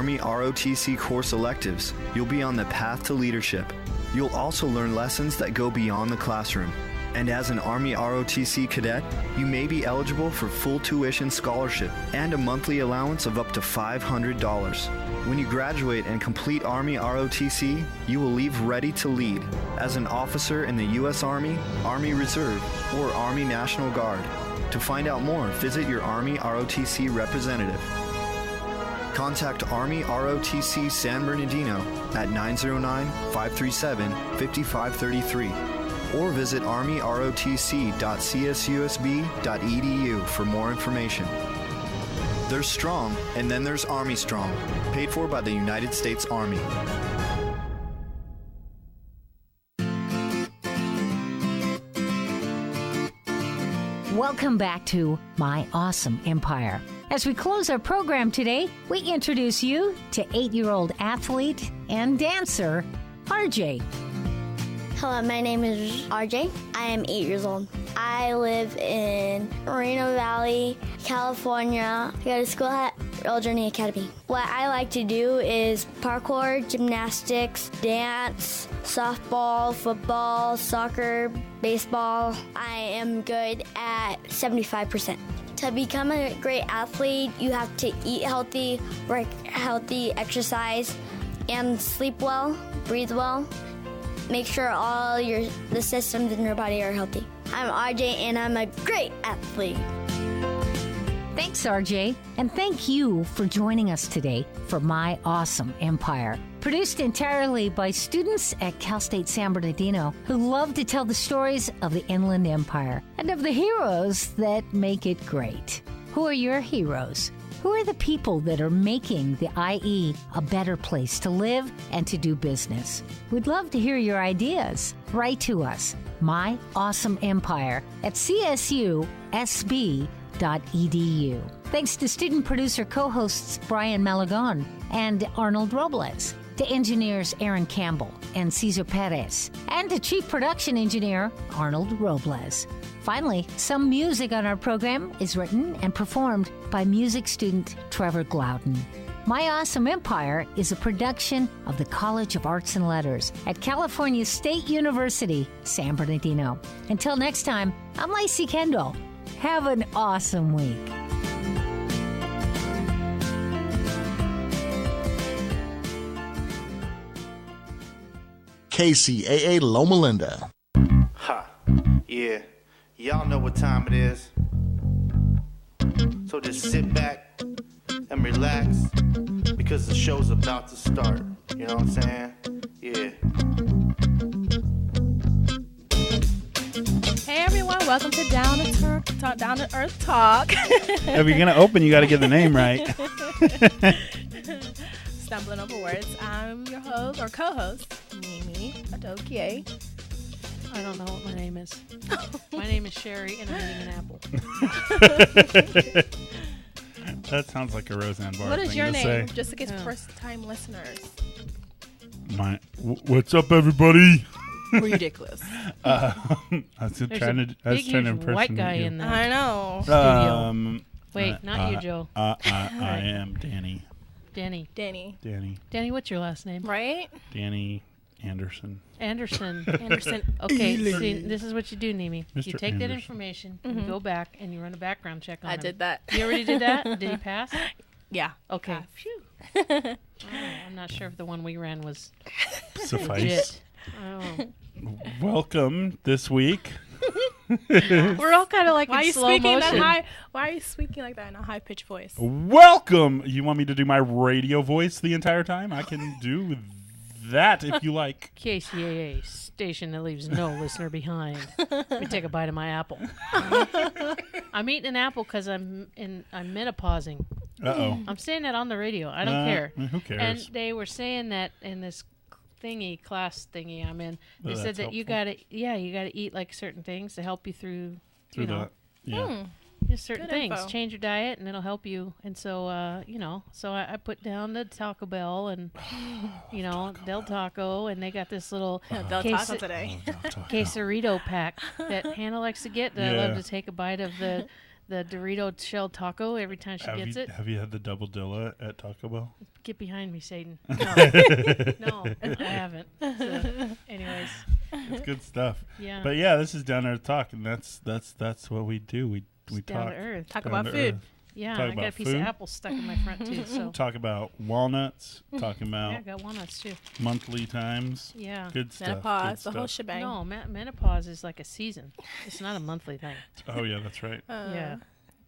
Army ROTC course electives, you'll be on the path to leadership. You'll also learn lessons that go beyond the classroom. And as an Army ROTC cadet, you may be eligible for full tuition scholarship and a monthly allowance of up to $500. When you graduate and complete Army ROTC, you will leave ready to lead as an officer in the U.S. Army, Army Reserve, or Army National Guard. To find out more, visit your Army ROTC representative. Contact Army ROTC San Bernardino at 909-537-5533 or visit armyrotc.csusb.edu for more information. There's Strong, and then there's Army Strong, paid for by the United States Army. Welcome back to My Awesome Empire. As we close our program today, we introduce you to 8-year-old athlete and dancer, RJ. Hello, my name is RJ. I am 8 years old. I live in Moreno Valley, California. I go to school at Earl Journey Academy. What I like to do is parkour, gymnastics, dance, softball, football, soccer, baseball. I am good at 75%. To become a great athlete, you have to eat healthy, work healthy, exercise, and sleep well, breathe well. Make sure all the systems in your body are healthy. I'm RJ, and I'm a great athlete. Thanks, RJ, and thank you for joining us today for My Awesome Empire. Produced entirely by students at Cal State San Bernardino who love to tell the stories of the Inland Empire and of the heroes that make it great. Who are your heroes? Who are the people that are making the IE a better place to live and to do business? We'd love to hear your ideas. Write to us, My Awesome Empire at csusb.edu. Thanks to student producer co-hosts Brian Malagon and Arnold Robles, to engineers Aaron Campbell and Cesar Perez, and to chief production engineer Arnold Robles. Finally, some music on our program is written and performed by music student Trevor Glowden. My Awesome Empire is a production of the College of Arts and Letters at California State University, San Bernardino. Until next time, I'm Lacey Kendall. Have an awesome week. Kcaa Loma Linda. Ha, yeah. Y'all know what time it is. So just sit back and relax because the show's about to start. You know what I'm saying? Yeah. Hey everyone, welcome to Down to Earth Talk. If you're gonna open, you got to get the name right. Stumbling over words. I'm your host or co-host, Mimi Adokie. I don't know what my name is. My name is Sherry, and I'm eating an apple. That sounds like a Roseanne Barr What is thing your to name? say. Just in case first-time listeners. What's up, everybody? Ridiculous. I was There's trying a to big, huge impersonate white guy you. in the I know. studio. Wait, not you, Joe. I am Danny. Danny. Danny, what's your last name? Right? Danny Anderson. Anderson. Anderson. Okay, see, this is what you do, Nimi. You Mr. take that Anderson. information, you go back, and you run a background check on I him. did that. You already did that? Did he pass? Yeah. Okay. Phew. I'm not sure if the one we ran was Suffice. legit. Oh. Welcome this week. We're all kind of like Why are in you slow speaking motion. that high? Why are you speaking like that in a high-pitched voice? Welcome. You want me to do my radio voice the entire time? I can do that if you like. KCAA, station that leaves no listener behind. Let me take a bite of my apple. I'm eating an apple because I'm menopausing. Uh-oh. I'm saying that on the radio. I don't care. Who cares? And they were saying that in this class thingy I'm in. They said that you gotta eat like certain things to help you through that. Yeah. just certain Good things. info. Change your diet and it'll help you. And so, so I put down the Taco Bell and, Del Taco, and they got this little Del Taco today. quesarito pack that Hannah likes to get. That I love to take a bite of the the Dorito shell taco every time she gets it. Have you had the double dilla at Taco Bell? Get behind me, Satan. No, no, I haven't. So, anyways, It's good stuff. yeah. But yeah, this is Down Earth Talk, and that's what we do. We It's talk down to earth. Talk down about to food. earth. Yeah, Talk I got a about piece food. of apple stuck in my front too. So Talk about walnuts. Talking yeah, I about got walnuts too. monthly times. Yeah. Good stuff. Menopause, good the whole stuff. shebang. No, menopause is like a season. It's not a monthly thing. Oh yeah, that's right. Yeah.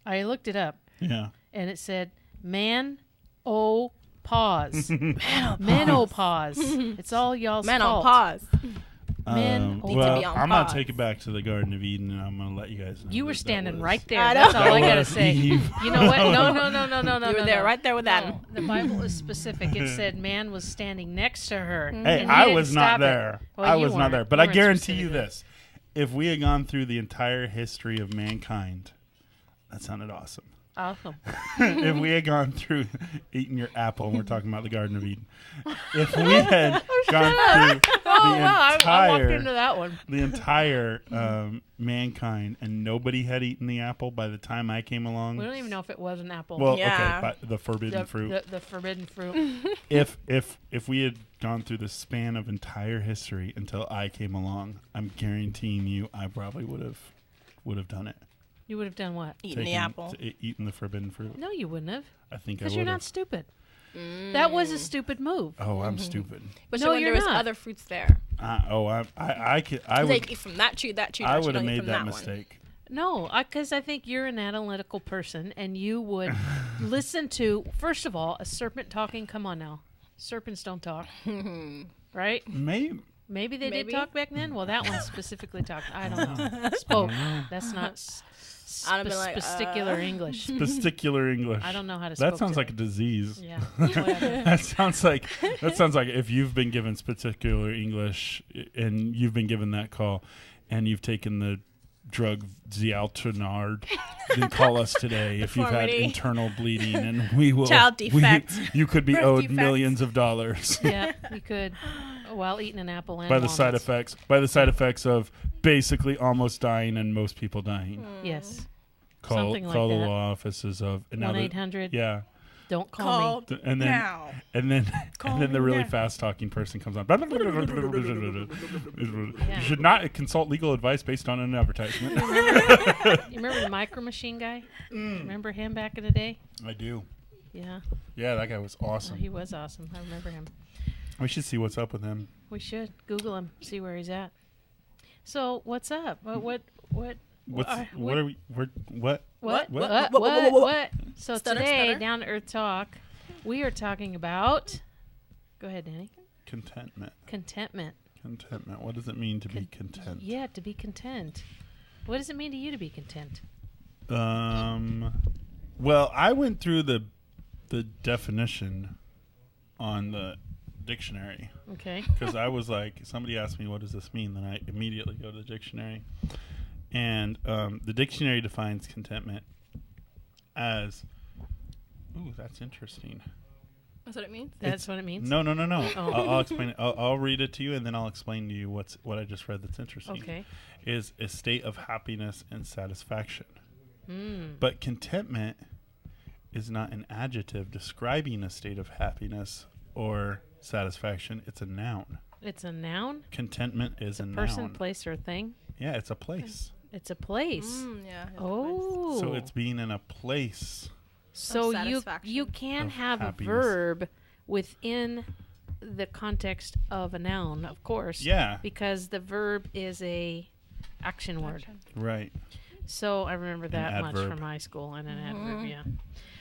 I looked it up Yeah. and it said pause. Menopause. It's all y'all's fault. Menopause. Men Need to well, be on I'm gonna pause. take it back to the Garden of Eden, and I'm gonna let you guys know. You were that standing was- right there. I know. That's all I That gotta was say. Eve. You know what? No. You were there, right there with Adam. No, the Bible is specific. It said man was standing next to her. Hey, and he I didn't was stop not it. there. Well, I you was not weren't. there. But You I weren't guarantee you specifically. this: if we had gone through the entire history of mankind, that sounded awesome. Awesome. If we had gone through eating your apple, and we're talking about the Garden of Eden. If we had gone through Oh, the wow. I walked entire into that one. the entire mankind, and nobody had eaten the apple by the time I came along. We don't even know if it was an apple. Well, Yeah. okay, but the forbidden fruit. The forbidden fruit. If we had gone through the span of entire history until I came along, I'm guaranteeing you, I probably would have done it. You would have done what? Eating the apple. Eaten the forbidden fruit. No, you wouldn't have. I think I Because would you're not have. stupid. That was a stupid move. Oh, I'm stupid. But No, when you're there was not. other fruits there. I could. I Like would. eat from that tree, that tree, I that tree, would have don't eat made from that one. mistake. No, because I think you're an analytical person and you would listen to, first of all, a serpent talking. Come on now. Serpents don't talk. Right? Maybe. Maybe they Maybe. did talk back then. Well, that one specifically talked. I don't know. Spoke. That's not I'd have been like, particular English. Particular English. I don't know how to That spoke sounds to like a disease. Yeah. Whatever. That sounds like if you've been given particular English and you've been given that call and you've taken the drug Zialtronard, then call us today if you've had Deformity. internal bleeding, and we will. Child defect. You could be Birth owed defect. millions of dollars Yeah, you could. While eating an apple and by the side walnuts. effects. By the side effects of basically almost dying and most people dying. Yes. Call Something like the that. law offices of and now the- 1-800. Yeah. Don't call me. And then now. and then Call and then the me really now. fast talking person comes on. You should not consult legal advice based on an advertisement. You remember the Micro Machine guy? Remember him back in the day? I do. Yeah. Yeah, that guy was Oh, awesome. he was awesome. I remember him. We should see what's up with him. We should Google him, see where he's at. So what's up? What? What are we? What? What? So Stutter, today, stutter. Down to Earth Talk, we are talking about. Go ahead, Danny. Contentment. Contentment. Contentment. What does it mean to be content? Yeah, to be content. What does it mean to you to be content? Well, I went through the definition on the dictionary Okay. because I was like, somebody asked me, what does this mean? Then I immediately go to the dictionary. And the dictionary defines contentment as, ooh, that's interesting. That's what it means? That's what it means? No. Oh. I'll explain it. I'll read it to you, and then I'll explain to you what I just read that's interesting. Okay. Is a state of happiness and satisfaction. Mm. But contentment is not an adjective describing a state of happiness or satisfaction. It's a noun. It's a noun? Contentment is a Person, noun. place, or thing? Yeah, it's a place. It's a place. Yeah. it's Oh. So it's being in a place. So Of you satisfaction. can Of have happiness. a verb within the context of a noun, of course. Yeah. Because the verb is a action word. Right. So I remember that much adverb. from high school and an adverb, yeah.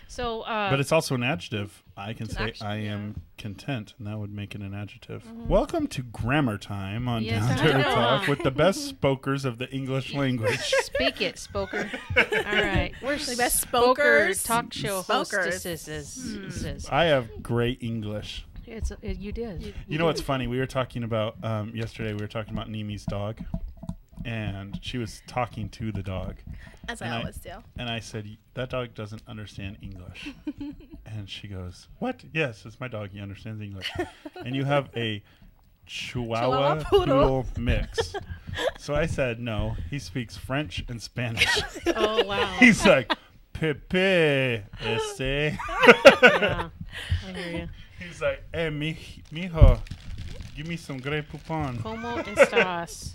So But it's also an adjective. I can It's an say action, I yeah. am content, and that would make it an adjective. Welcome to Grammar Time on Yes, Down to I Earth know. Talk with the best spokers of the English language. speak it, Spoker. All right. We're The best Spoker spokers. talk show Spokers. hostesses. I have great English. You did. You know what's funny? We were talking about yesterday. We were talking about Nimi's dog, and she was talking to the dog. As And I always do. And I said, that dog doesn't understand English. And she goes, what? Yes, it's my dog. He understands English. And you have a Chihuahua Poodle mix. So I said, no, he speaks French and Spanish. Oh, wow. He's like, Pepe, ese. Yeah, I hear you. He's like, hey, mijo, give me some Grey Poupon. Como estás?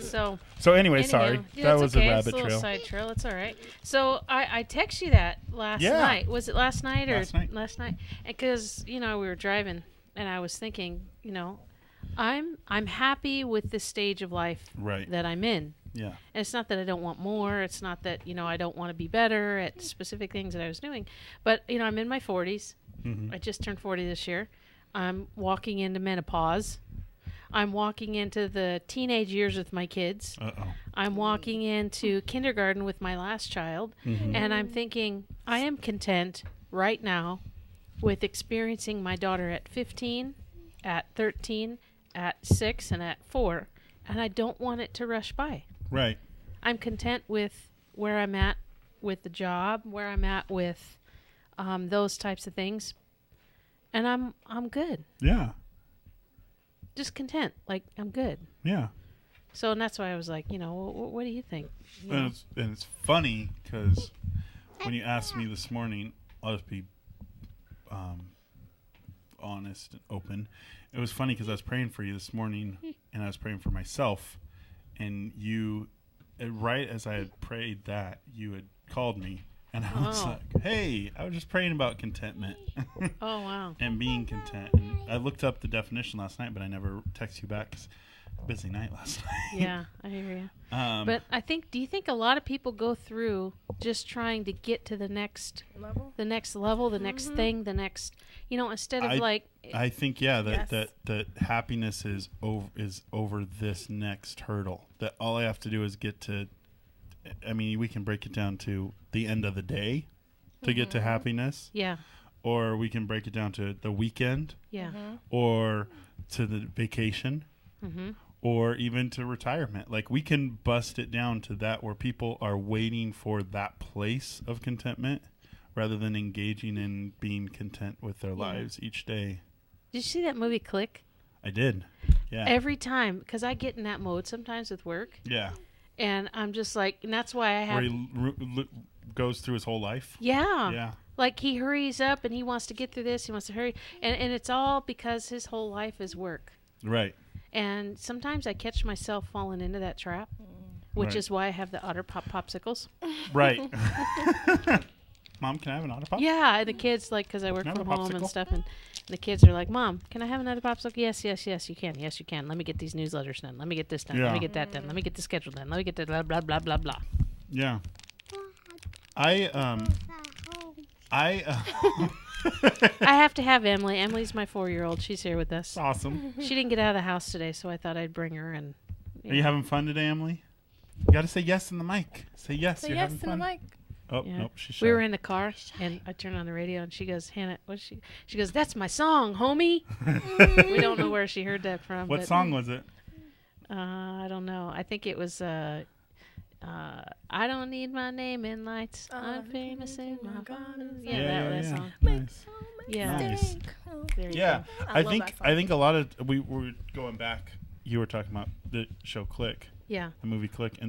So anyway, Anywho, sorry. yeah, That it's was okay. a rabbit It's a little trail. side trail. It's all right. So I text you that last night. Was it last night or Last night. Because we were driving, and I was thinking, I'm happy with this stage of life that I'm in. Yeah. And it's not that I don't want more. It's not that I don't want to be better at specific things that I was doing. But I'm in my 40s. Mm-hmm. I just turned 40 this year. I'm walking into menopause. I'm walking into the teenage years with my kids. Uh-oh. I'm walking into kindergarten with my last child. Mm-hmm. And I'm thinking, I am content right now with experiencing my daughter at 15, at 13, at 6, and at 4. And I don't want it to rush by. Right. I'm content with where I'm at with the job, where I'm at with those types of things. And I'm good. Yeah. Just content. Like, I'm good. Yeah. So, and that's why I was like, what do you think? And it's funny because when you asked me this morning, I'll just be honest and open. It was funny because I was praying for you this morning, and I was praying for myself, and you, right as I had prayed that, you had called me, and I was like, hey, I was just praying about contentment. Oh, wow. And being content. And I looked up the definition last night, but I never texted you back because busy night last night. Yeah, I hear you. But do you think a lot of people go through just trying to get to the next level, the next thing, the next, instead of I think, that happiness is over this next hurdle. That all I have to do is get to, we can break it down to the end of the day to get to happiness. Yeah. Or we can break it down to the weekend. Yeah. Or to the vacation. Mm-hmm. Or even to retirement. Like, we can bust it down to that where people are waiting for that place of contentment rather than engaging in being content with their lives each day. Did you see that movie Click? I did. Yeah. Every time, because I get in that mode sometimes with work. Yeah. And I'm just like, and that's why I have... Where he goes through his whole life. Yeah. Yeah. Like, he hurries up and he wants to get through this. He wants to hurry. And it's all because his whole life is work. Right. And sometimes I catch myself falling into that trap, which is why I have the Otter Pop popsicles. Right. Mom, can I have an Otter Pop? Yeah, and the kids, because I work from home and stuff, and the kids are like, Mom, can I have another popsicle? Yes, you can. Yes, you can. Let me get these newsletters done. Let me get this done. Yeah. Let me get that done. Let me get the schedule done. Let me get the blah, blah, blah, blah, blah. Yeah. I have to have Emily. Emily's my 4-year-old. She's here with us. Awesome. She didn't get out of the house today, so I thought I'd bring her. And Are you having fun today, Emily? You got to say yes in the mic. Say yes. Say you're yes having in fun. the mic. Oh, yeah. nope. She's shy. We were in the car, and I turned on the radio, and she goes, Hannah, what's she? She goes, that's my song, homie. We don't know where she heard that from. What song was it? I don't know. I think it was I don't need my name in lights. I'm famous in my God. Yeah, that song. Nice. Yeah. Nice. There you Yeah. go. I love that song. I think a lot of we were going back. You were talking about the show Click. Yeah. The movie Click,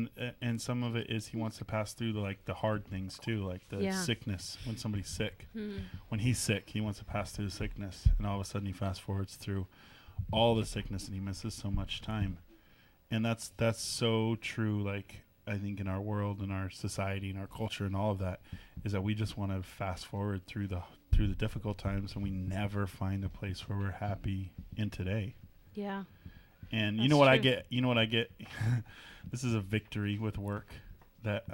and some of it is he wants to pass through the hard things too, like the sickness when somebody's sick. When he's sick, he wants to pass through the sickness, and all of a sudden he fast forwards through all the sickness, and he misses so much time. And that's so true. Like, I think in our world, in our society, in our culture, and all of that, is that we just want to fast forward through the difficult times, and we never find a place where we're happy in today. Yeah. And That's you know what I true. get? You know what I get? This is a victory with work. That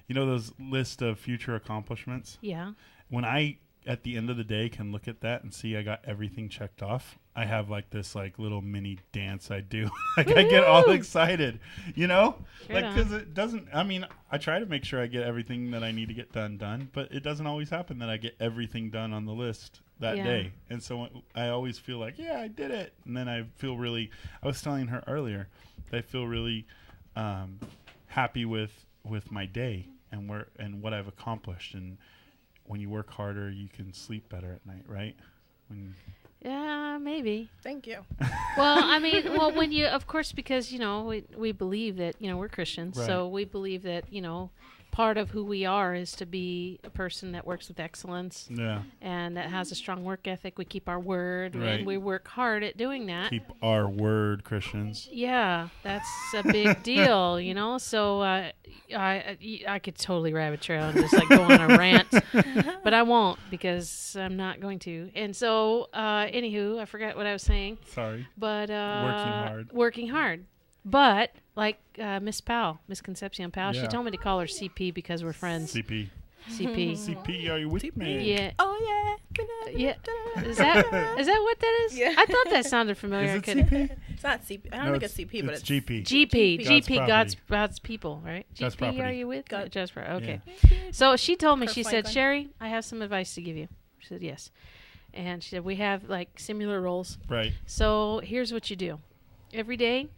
those list of future accomplishments. Yeah. When I at the end of the day can look at that and see I got everything checked off, I have this little mini dance I do. I get all excited, Sure because it doesn't. I try to make sure I get everything that I need to get done, but it doesn't always happen that I get everything done on the list that day. And so I always feel like, yeah, I did it. And then I feel really, I was telling her earlier, I feel really happy with my day and what I've accomplished. And when you work harder, you can sleep better at night, right? Yeah, maybe. Thank you. Well, I mean, when you, of course, because, we believe that, we're Christians. Right. So we believe that, part of who we are is to be a person that works with excellence. Yeah. And that has a strong work ethic. We keep our word. Right. And we work hard at doing that. Keep our word, Christians. Yeah, that's a big deal, So I could totally rabbit trail and just go on a rant, but I won't because I'm not going to. And so, anywho, I forgot what I was saying. Sorry. But working hard. But Miss Concepcion Powell, Yeah. she told me to call her CP because we're friends. CP. CP, are you with me? Yeah. Oh yeah. Yeah. Is that what that is? Yeah. I thought that sounded familiar. Is it CP? It's not CP. I don't think it's CP, but it's GP. GP, God's God's people, right? God's GP, property. are you with? God. God's property. Okay. Yeah. So she told me, Kirk she said, Franklin. Sherry, I have some advice to give you. She said, yes. And she said, we have similar roles. Right. So here's what you do. Every day,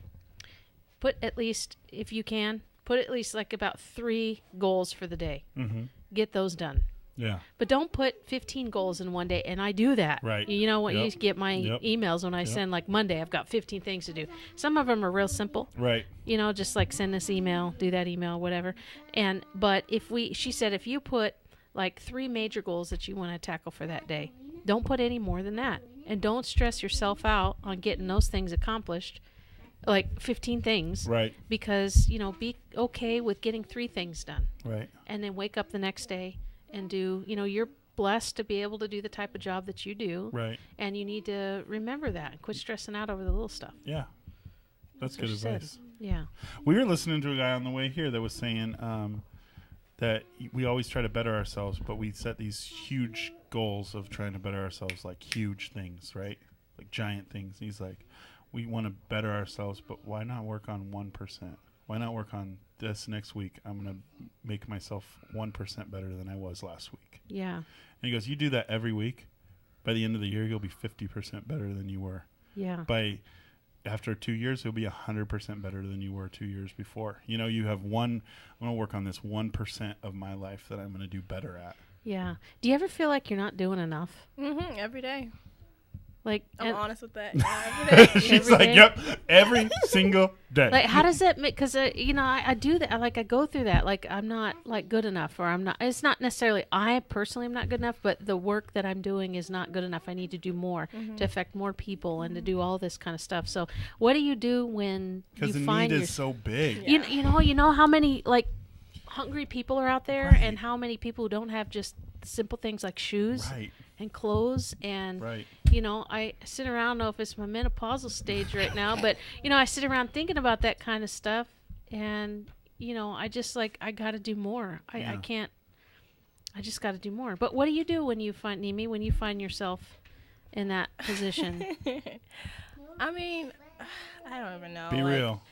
put at least, if you can, about 3 goals for the day. Mm-hmm. Get those done. Yeah. But don't put 15 goals in one day, and I do that. Right. You know what? Yep. You get my emails when I send Monday, I've got 15 things to do. Some of them are real simple. Right. Just send this email, do that email, whatever. But she said, if you put 3 major goals that you want to tackle for that day, don't put any more than that. And don't stress yourself out on getting those things accomplished. 15 things. Right. Because, be okay with getting 3 things done. Right. And then wake up the next day and do, you're blessed to be able to do the type of job that you do. Right. And you need to remember that and quit stressing out over the little stuff. Yeah. That's good advice. Yeah. We were listening to a guy on the way here that was saying that we always try to better ourselves, but we set these huge goals of trying to better ourselves, huge things, right? Giant things. He's like, we want to better ourselves, but why not work on 1%? Why not work on this next week? I'm going to make myself 1% better than I was last week. Yeah. And he goes, you do that every week. By the end of the year, you'll be 50% better than you were. Yeah. After 2 years, you'll be 100% better than you were 2 years before. You have I'm going to work on this 1% of my life that I'm going to do better at. Yeah. Do you ever feel like you're not doing enough? Mm-hmm. Every day. I'm honest with that. Yeah, every day. She's yep, every single day. How does that make, because, I do that. I go through that. I'm not, good enough, or I'm not, it's not necessarily, I personally am not good enough, but the work that I'm doing is not good enough. I need to do more to affect more people and to do all this kind of stuff. So what do you do when you because the find need is so big. You know how many, hungry people are out there, and how many people don't have just simple things like shoes and clothes, and I sit around, I don't know if it's my menopausal stage right now, but I sit around thinking about that kind of stuff, and I just I gotta do more. I can't, I just gotta do more. But what do you do when you find yourself in that position? I mean, I don't even know. Be real.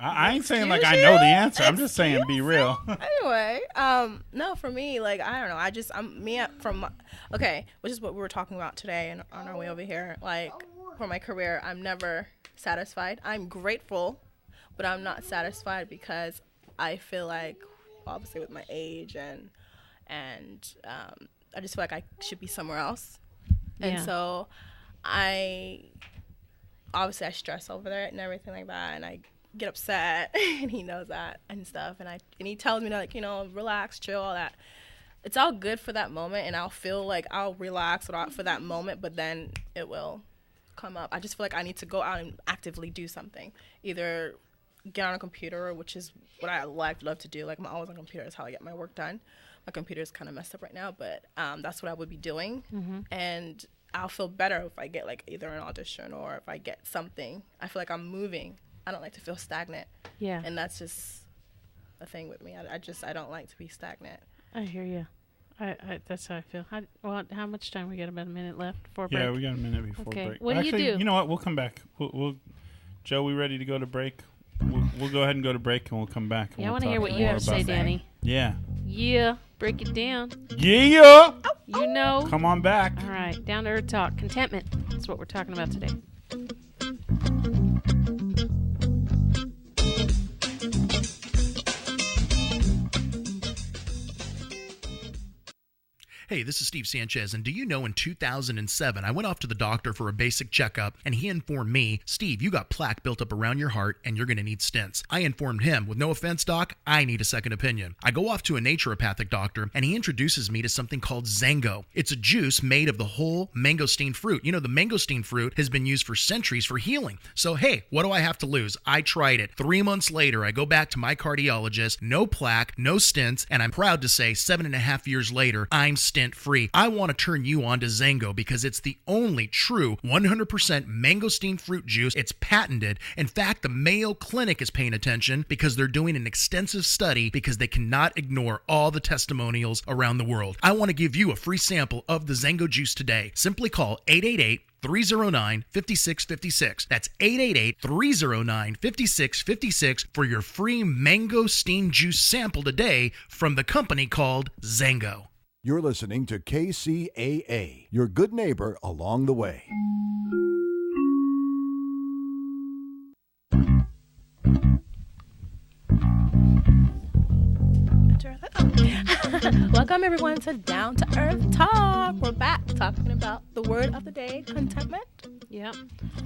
I ain't saying I know the answer. I'm just saying be real. Anyway, no, for me, I don't know. Which is what we were talking about today and on our way over here. For my career, I'm never satisfied. I'm grateful, but I'm not satisfied because I feel obviously with my age and I just feel I should be somewhere else. Yeah. And so I stress over that and everything like that, and I get upset, and he knows that and stuff, and he tells me to relax, chill, all that. It's all good for that moment, and I'll feel I'll relax for that moment, but then it will come up. I just feel I need to go out and actively do something, either get on a computer, which is what I love to do. I'm always on a computer. That's how I get my work done. My computer is kind of messed up right now, but that's what I would be doing, and I'll feel better if I get either an audition or if I get something. I feel I'm moving. I don't like to feel stagnant. Yeah. And that's just a thing with me. I don't like to be stagnant. I hear you. That's how I feel. How much time we got? About a minute left before break. Yeah, we got a minute before break. What do you do? You know what? We'll come back. We'll Joe, we ready to go to break? We'll go ahead and go to break, and we'll come back. And I we'll want to hear talk what you have to say, about that. Danny. Yeah. Yeah. Break it down. Yeah. You know. Come on back. All right. Down to earth talk. Contentment. That's what we're talking about today. Hey, this is Steve Sanchez, and do you know in 2007, I went off to the doctor for a basic checkup, and he informed me, Steve, you got plaque built up around your heart, and you're going to need stents. I informed him, with no offense, doc, I need a second opinion. I go off to a naturopathic doctor, and he introduces me to something called Zango. It's a juice made of the whole mangosteen fruit. You know, the mangosteen fruit has been used for centuries for healing. So, hey, what do I have to lose? I tried it. 3 months later, I go back to my cardiologist, no plaque, no stents, and I'm proud to say 7.5 years later, I'm stent free. I want to turn you on to Zango because it's the only true 100% mangosteen fruit juice. It's patented. In fact, the Mayo Clinic is paying attention because they're doing an extensive study because they cannot ignore all the testimonials around the world. I want to give you a free sample of the Zango juice today. Simply call 888-309-5656. That's 888-309-5656 for your free mangosteen juice sample today from the company called Zango. You're listening to KCAA, your good neighbor along the way. Welcome everyone to Down to Earth Talk. We're back talking about the word of the day, contentment. Yep.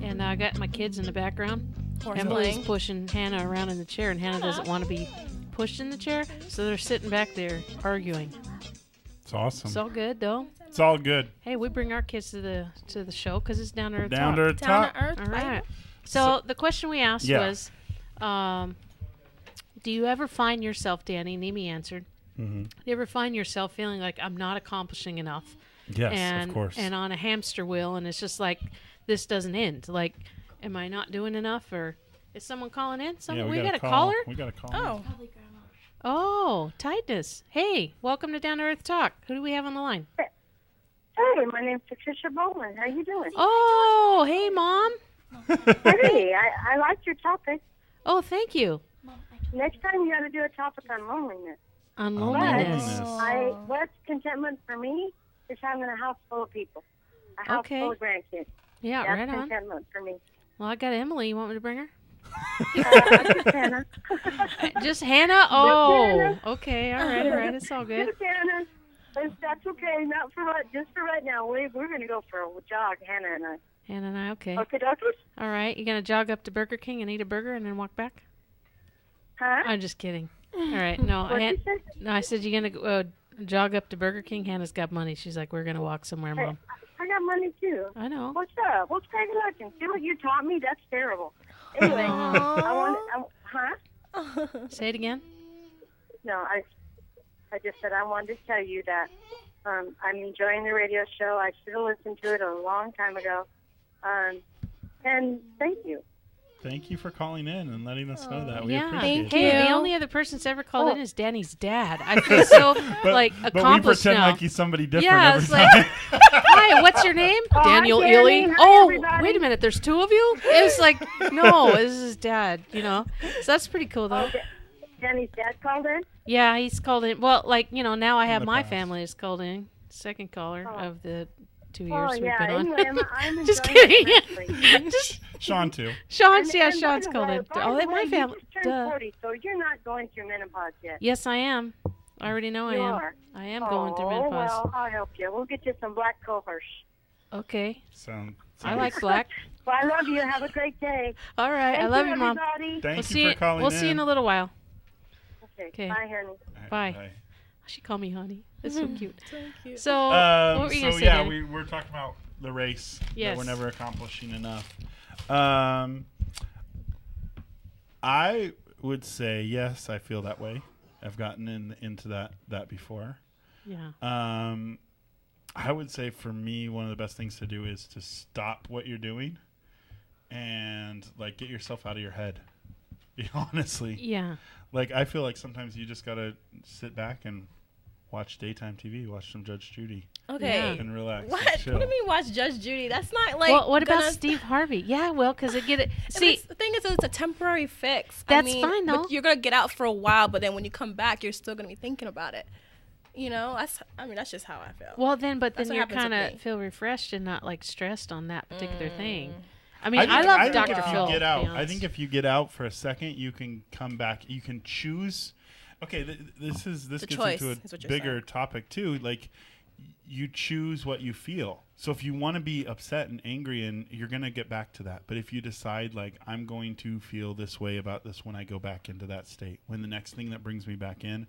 And I got my kids in the background. Or Emily's playing. pushing Hannah around in the chair, and Hannah doesn't want to be pushed in the chair, so they're sitting back there arguing. It's awesome. It's all good, though. It's all good. Hey, we bring our kids to the show because it's Down to Earth Down Talk. to Earth Down Talk. to Earth. All right. So the question we asked was, do you ever find yourself, Danny, Nemi answered, do you ever find yourself feeling like I'm not accomplishing enough? Yes, of course. And on a hamster wheel, and it's just like, this doesn't end. Like, am I not doing enough? Or is someone calling in? Someone, we got a call. caller? We got a call. Oh. Oh, tightness. Hey, welcome to Down to Earth Talk. Who do we have on the line? Hey, my name's Patricia Bowman. How you doing? Oh, hey, Mom. Hey, I liked your topic. Oh, thank you. Next time you got to do a topic on loneliness. On loneliness. What's contentment for me is having a house full of people, a house full of grandkids. Yeah, That's right on. contentment for me. Well, I got Emily. You want me to bring her? Just Hannah. Just Hannah? Oh, Hannah. okay. All right. It's all good. Just Hannah. That's okay. Not for just for right now. We're going to go for a jog, Hannah and I. Hannah and I, okay. Okay, doctors. All right. You going to jog up to Burger King and eat a burger and then walk back? Huh? I'm just kidding. All right. No, What'd you say? no, I said you're going to jog up to Burger King. Hannah's got money. She's like, we're going to walk somewhere, Mom. I got money too. I know. What's up? What's crazy looking? See what you taught me? That's terrible. Anyway, huh? Say it again. No, I just said I wanted to tell you that I'm enjoying the radio show. I should have listened to it a long time ago. And thank you. Thank you for calling in and letting us know that. We Yeah. appreciate Hey, it. the only other person that's ever called in is Danny's dad. I feel so But we pretend now. like he's somebody different Yeah, every it's time. like, hi, what's your name? Daniel Danny. Ely. Hi, Oh, everybody. wait a minute, there's two of you? It was like, no, this is his dad, So that's pretty cool, though. Danny's dad called in? Yeah, he's called in. Well, now I have the my past. family is called in. Second caller of the 2 years Oh, we've yeah. been on. Anyway, I'm Just enjoying kidding. it immensely. Just Sean, too. Sean's, And by Sean's the called way, in. by Oh, the that my way, family. You just Duh. turned 40, so you're not going through menopause yet. Yes, I am. I already know I You am. are. I am going through menopause. Well, I'll help you. We'll get you some black cohorse. Okay. Sound I like black. Well, I love you. Have a great day. All right. I Thank love you, Mom. everybody. Thank We'll you see for calling We'll in. see you in a little while. Okay. Okay. Bye, honey. All right, Bye. She called me honey. That's so cute. So cute. So, what were you so going to say, yeah, Danny? we're talking about the race Yes. that we're never accomplishing enough. I would say yes, I feel that way. I've gotten into that before. Yeah. I would say for me, one of the best things to do is to stop what you're doing and get yourself out of your head. Honestly. Yeah. I feel like sometimes you just gotta sit back and watch daytime TV, watch some Judge Judy. Okay. And relax. What? And chill. What do you mean watch Judge Judy? That's not like. Well, what about gonna- Steve Harvey? Yeah, well, because it get it. See, See, the thing is, it's a temporary fix. That's fine, though. But you're gonna get out for a while, but then when you come back, you're still gonna be thinking about it. That's just how I feel. well, then That's you what happens with kind me. of feel refreshed and not stressed on that particular thing. I I mean, think, I love think Dr. if Phil. you get out, to be I honest. think if you get out for a second, you can come back. You can choose. Okay, this The gets choice into is a what you're bigger saying. topic too. you choose what you feel. So if you want to be upset and angry, and you're going to get back to that. But if you decide, like, I'm going to feel this way about this when I go back into that state, when the next thing that brings me back in,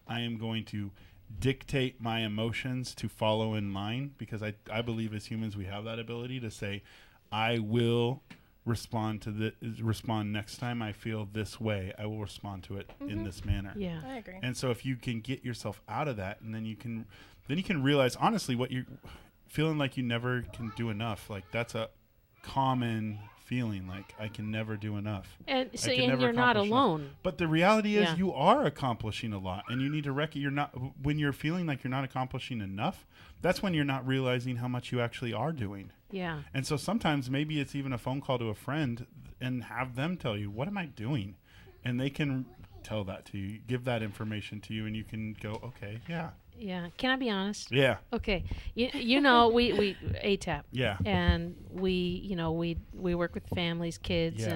I am going to dictate my emotions to follow in line, because I believe as humans we have that ability to say, I will respond next time I feel this way. I will respond to it in this manner. Yeah, I agree. And so if you can get yourself out of that, and then you can realize, honestly, what you're feeling like you never can do enough. Like, that's a common feeling, like, I can never do enough. And so, and you're not alone. Enough. But the reality is you are accomplishing a lot, and you need to when you're feeling like you're not accomplishing enough, that's when you're not realizing how much you actually are doing. Yeah. And so sometimes maybe it's even a phone call to a friend and have them tell you, what am I doing? And they can tell that to you, give that information to you, and you can go, okay, yeah. Yeah. Can I be honest? Yeah. Okay. You know, we ATAP. Yeah. And we work with families, kids,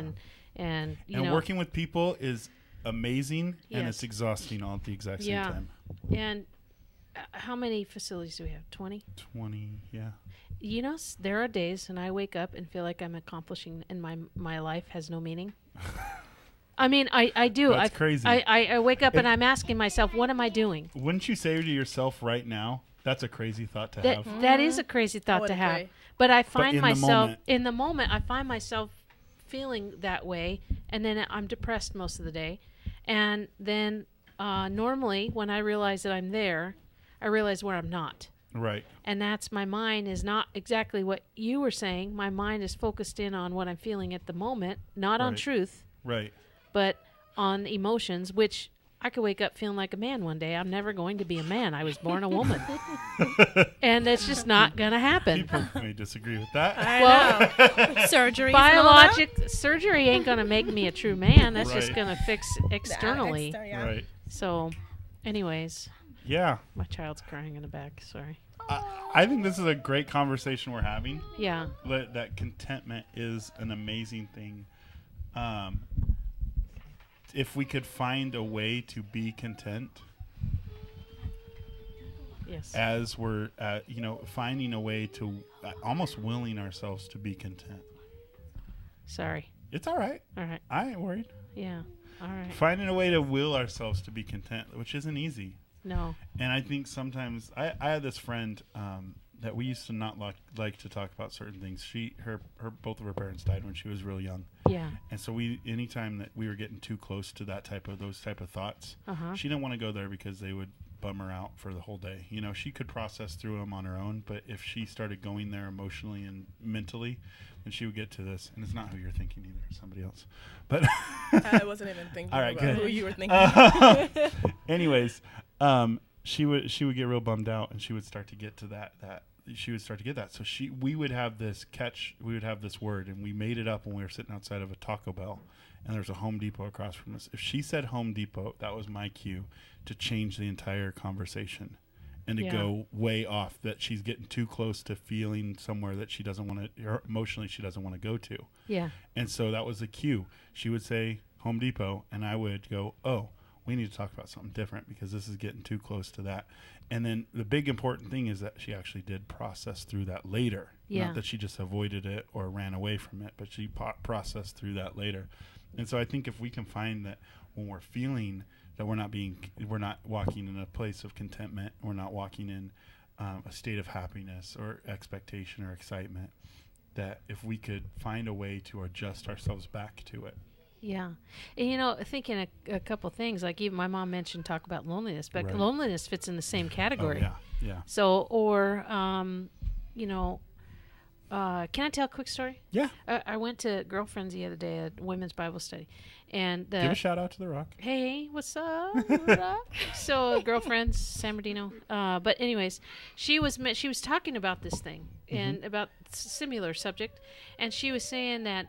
and working with people is amazing, and Yes. it's exhausting all at the exact same time. And how many facilities do we have? 20? 20, yeah. You know, there are days, and I wake up and feel like I'm accomplishing, and my life has no meaning. I mean, I do. That's crazy. I wake up and I'm asking myself, what am I doing? Wouldn't you say to yourself right now, that's a crazy thought to have? That is a crazy thought to have. But I find myself, in the moment, I find myself feeling that way, and then I'm depressed most of the day. And then normally, when I realize that I'm there, I realize where I'm not. Right. And that's, my mind is not exactly what you were saying. My mind is focused in on what I'm feeling at the moment, not on truth. Right. But on emotions, which I could wake up feeling like a man one day. I'm never going to be a man. I was born a woman. And it's just not going to happen. People may disagree with that. I know. Surgery. Surgery ain't going to make me a true man. That's just going to fix externally. Right. So, anyways. Yeah. My child's crying in the back. Sorry. I think this is a great conversation we're having. Yeah. That contentment is an amazing thing. If we could find a way to be content, yes, as we're, finding a way to almost willing ourselves to be content. Sorry. It's all right. All right. I ain't worried. Yeah. All right. Finding a way to will ourselves to be content, which isn't easy. No. And I think sometimes I had this friend that we used to not like to talk about certain things. Both of her parents died when she was real young. Yeah. And so anytime that we were getting too close to those type of thoughts, she didn't want to go there because they would bum her out for the whole day. You know, she could process through them on her own, but if she started going there emotionally and mentally, then she would get to this. And it's not who you're thinking either, it's somebody else. But I wasn't even thinking all right, about good. who you were thinking. Anyways, she would get real bummed out, and she would start to get to that. So we would have this word, and we made it up when we were sitting outside of a Taco Bell, and there's a Home Depot across from us. If she said Home Depot, that was my cue to change the entire conversation and to go way off, that she's getting too close to feeling somewhere that she doesn't want to, or emotionally she doesn't want to go to. Yeah. And so that was the cue. She would say Home Depot, and I would go, oh, we need to talk about something different because this is getting too close to that. And then the big important thing is that she actually did process through that later. Yeah. Not that she just avoided it or ran away from it, but she processed through that later. And so I think if we can find that when we're feeling that we're not walking in a place of contentment, we're not walking in a state of happiness or expectation or excitement, that if we could find a way to adjust ourselves back to it. Yeah. And, thinking a couple things, like even my mom mentioned talk about loneliness, but loneliness fits in the same category. Oh, yeah. So, or, can I tell a quick story? Yeah. I went to Girlfriends the other day at Women's Bible Study. And give a shout out to The Rock. Hey, what's up, Rock? So, Girlfriends, San Bernardino. But anyways, she was talking about this thing and about similar subject. And she was saying that,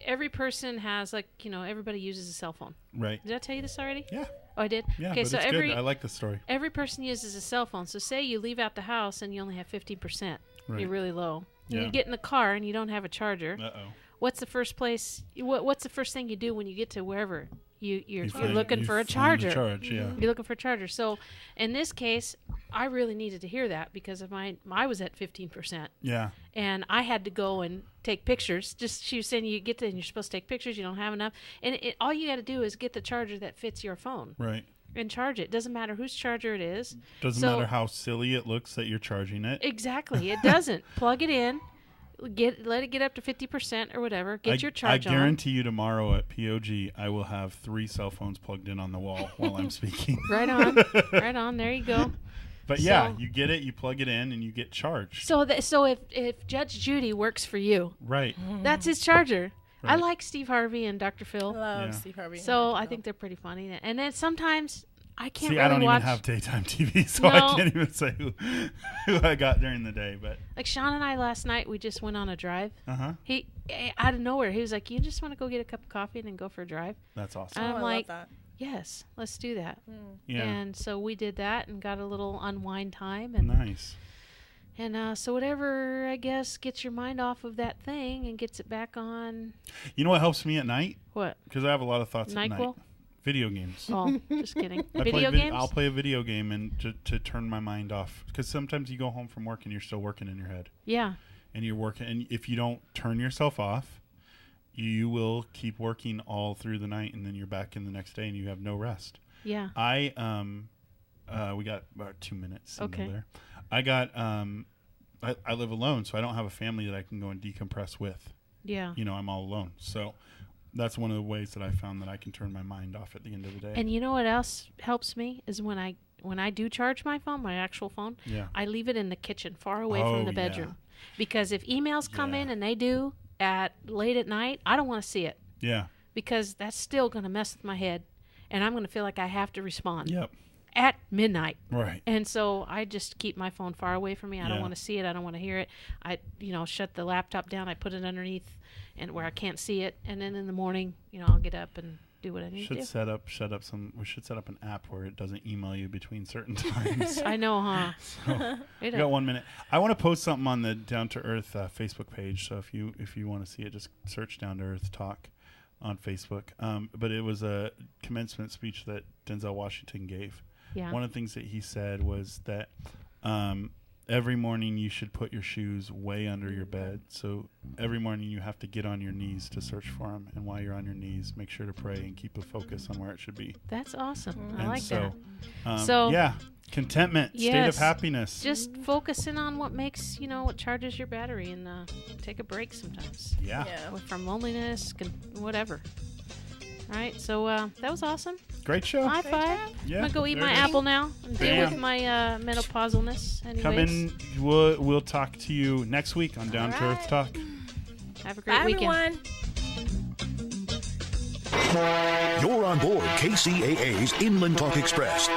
every person has, everybody uses a cell phone. Right. Did I tell you this already? Yeah. Oh, I did? Yeah, okay, but so it's good. I like the story. Every person uses a cell phone. So say you leave out the house and you only have 50%. Right. You're really low. Yeah. You get in the car and you don't have a charger. Uh-oh. What's the first thing you do when you get to wherever? You're looking for a charger. You're looking for a charger. So in this case, I really needed to hear that because of I was at 15%. Yeah. And I had to go and take pictures. She was saying you get to, and you're supposed to take pictures. You don't have enough. And all you got to do is get the charger that fits your phone. Right. And charge it. Doesn't matter whose charger it is. Doesn't matter how silly it looks that you're charging it. Exactly. It doesn't. Plug it in. Let it get up to 50% or whatever. Get your charge on. I guarantee you tomorrow at POG, I will have 3 cell phones plugged in on the wall while I'm speaking. Right on. Right on. There you go. But yeah, you get it, you plug it in, and you get charged. So if Judge Judy works for you, right, that's his charger. Right. I like Steve Harvey and Dr. Phil. I love Steve Harvey. So I think they're pretty funny. And then sometimes I can't See, really I don't watch. even have daytime TV, so I can't even say who I got during the day. But like Sean and I last night, we just went on a drive. He out of nowhere, he was like, "You just want to go get a cup of coffee and then go for a drive?" That's awesome. And I'm like, love that. "Yes, let's do that." Yeah. And so we did that and got a little unwind time. And nice. And so whatever, I guess, gets your mind off of that thing and gets it back on. You know what helps me at night? What? Because I have a lot of thoughts at NyQuil? night. Video games. Oh, just kidding. Games? I'll play a video game and to turn my mind off. Because sometimes you go home from work and you're still working in your head. Yeah. And you're working, and if you don't turn yourself off, you will keep working all through the night, and then you're back in the next day and you have no rest. Yeah. We got about 2 minutes. Okay. There. I got I live alone, so I don't have a family that I can go and decompress with. Yeah. You know, I'm all alone. So that's one of the ways that I found that I can turn my mind off at the end of the day. And you know what else helps me is when I do charge my phone, my actual phone, I leave it in the kitchen, far away from the bedroom. Because if emails come in, and they do at late at night, I don't want to see it. Yeah. Because that's still going to mess with my head, and I'm going to feel like I have to respond. Yep. At midnight. Right. And so I just keep my phone far away from me. I don't want to see it. I don't want to hear it. I shut the laptop down. I put it underneath and where I can't see it. And then in the morning, I'll get up and do what I need to do. We should set up an app where it doesn't email you between certain times. I know, huh? So, we got 1 minute. I want to post something on the Down to Earth Facebook page. So if you want to see it, just search Down to Earth Talk on Facebook. But it was a commencement speech that Denzel Washington gave. Yeah. One of the things that he said was that every morning you should put your shoes way under your bed. So every morning you have to get on your knees to search for them. And while you're on your knees, make sure to pray and keep a focus on where it should be. That's awesome. I and like that. Yeah, contentment, state of happiness. Just focusing on what makes, what charges your battery and take a break sometimes. Yeah. From loneliness, whatever. All right, so that was awesome. Great show. High five. Yeah, I'm going to go eat my apple now and deal with my menopausalness. Anyways. Come in. We'll talk to you next week on Down to Earth Talk. Have a great weekend. Everyone. You're on board KCAA's Inland Talk Express.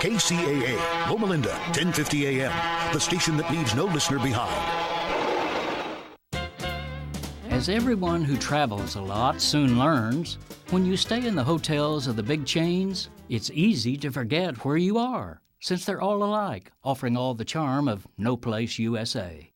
KCAA, Loma Linda, 1050 a.m., the station that leaves no listener behind. As everyone who travels a lot soon learns, when you stay in the hotels of the big chains, it's easy to forget where you are, since they're all alike, offering all the charm of No Place USA.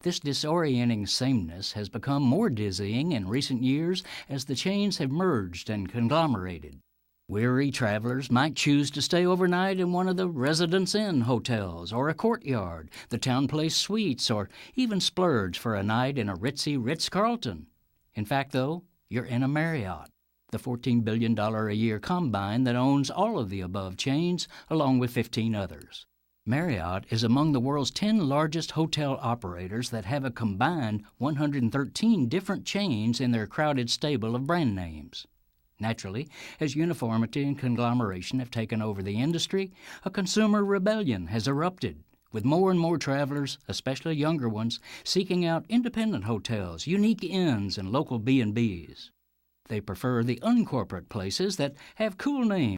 This disorienting sameness has become more dizzying in recent years as the chains have merged and conglomerated. Weary travelers might choose to stay overnight in one of the Residence Inn hotels or a Courtyard, the Town Place Suites, or even splurge for a night in a ritzy Ritz-Carlton. In fact, though, you're in a Marriott, the $14 billion a year combine that owns all of the above chains, along with 15 others. Marriott is among the world's 10 largest hotel operators that have a combined 113 different chains in their crowded stable of brand names. Naturally, as uniformity and conglomeration have taken over the industry, a consumer rebellion has erupted, with more and more travelers, especially younger ones, seeking out independent hotels, unique inns, and local B&Bs. They prefer the uncorporate places that have cool names